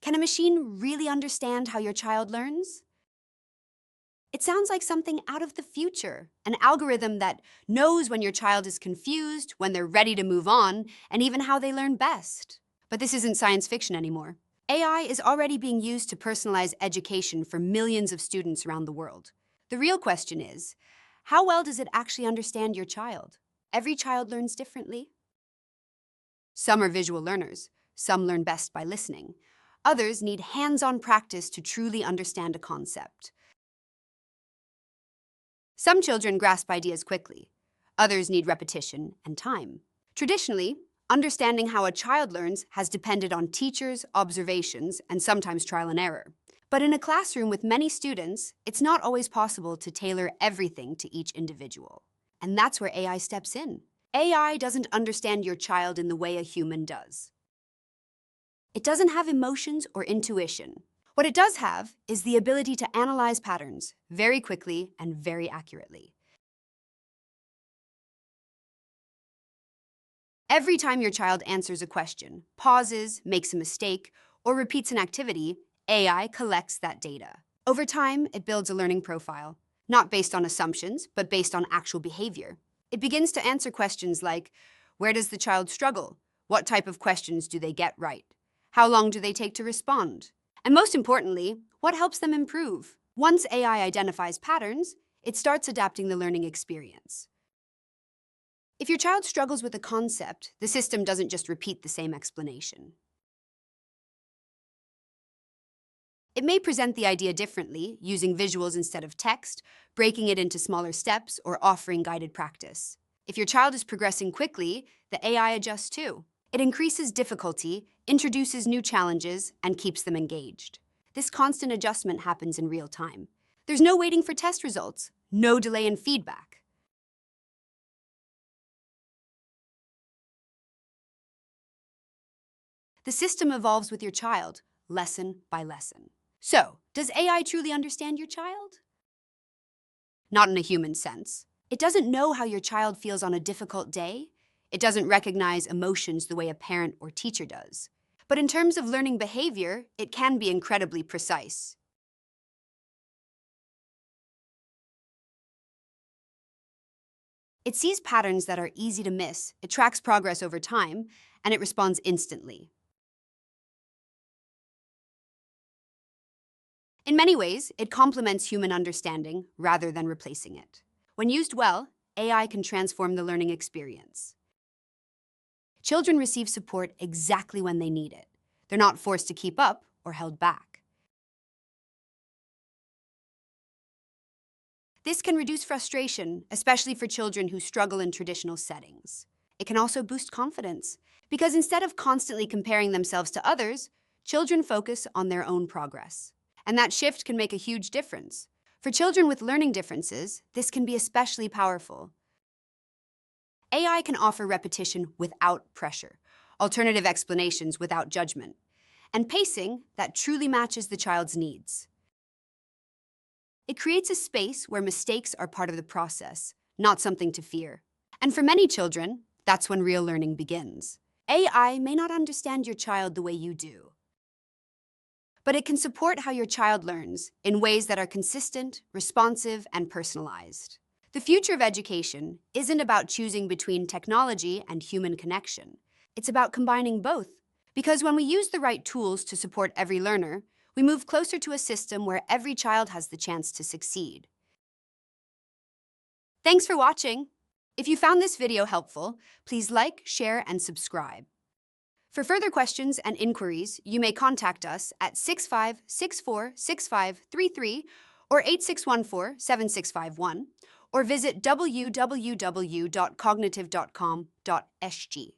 Can a machine really understand how your child learns? It sounds like something out of the future, an algorithm that knows when your child is confused, when they're ready to move on, and even how they learn best. But this isn't science fiction anymore. AI is already being used to personalize education for millions of students around the world. The real question is, how well does it actually understand your child? Every child learns differently. Some are visual learners. Some learn best by listening. Others need hands-on practice to truly understand a concept. Some children grasp ideas quickly. Others need repetition and time. Traditionally, understanding how a child learns has depended on teachers, observations, and sometimes trial and error. But in a classroom with many students, it's not always possible to tailor everything to each individual. And that's where AI steps in. AI doesn't understand your child in the way a human does. It doesn't have emotions or intuition. What it does have is the ability to analyze patterns very quickly and very accurately. Every time your child answers a question, pauses, makes a mistake, or repeats an activity, AI collects that data. Over time, it builds a learning profile, not based on assumptions, but based on actual behavior. It begins to answer questions like, where does the child struggle? What type of questions do they get right? How long do they take to respond? And most importantly, what helps them improve? Once AI identifies patterns, it starts adapting the learning experience. If your child struggles with a concept, the system doesn't just repeat the same explanation. It may present the idea differently, using visuals instead of text, breaking it into smaller steps, or offering guided practice. If your child is progressing quickly, the AI adjusts too. It increases difficulty, introduces new challenges, and keeps them engaged. This constant adjustment happens in real time. There's no waiting for test results, no delay in feedback. The system evolves with your child, lesson by lesson. So, does AI truly understand your child? Not in a human sense. It doesn't know how your child feels on a difficult day. It doesn't recognize emotions the way a parent or teacher does. But in terms of learning behavior, it can be incredibly precise. It sees patterns that are easy to miss, it tracks progress over time, and it responds instantly. In many ways, it complements human understanding rather than replacing it. When used well, AI can transform the learning experience. Children receive support exactly when they need it. They're not forced to keep up or held back. This can reduce frustration, especially for children who struggle in traditional settings. It can also boost confidence, because instead of constantly comparing themselves to others, children focus on their own progress. And that shift can make a huge difference. For children with learning differences, this can be especially powerful. AI can offer repetition without pressure, alternative explanations without judgment, and pacing that truly matches the child's needs. It creates a space where mistakes are part of the process, not something to fear. And for many children, that's when real learning begins. AI may not understand your child the way you do, but it can support how your child learns in ways that are consistent, responsive, and personalized. The future of education isn't about choosing between technology and human connection. It's about combining both. Because when we use the right tools to support every learner, we move closer to a system where every child has the chance to succeed. Thanks for watching. If you found this video helpful, please like, share, and subscribe. For further questions and inquiries, you may contact us at 65646533 or 8614-7651, or visit www.cognitive.com.sg.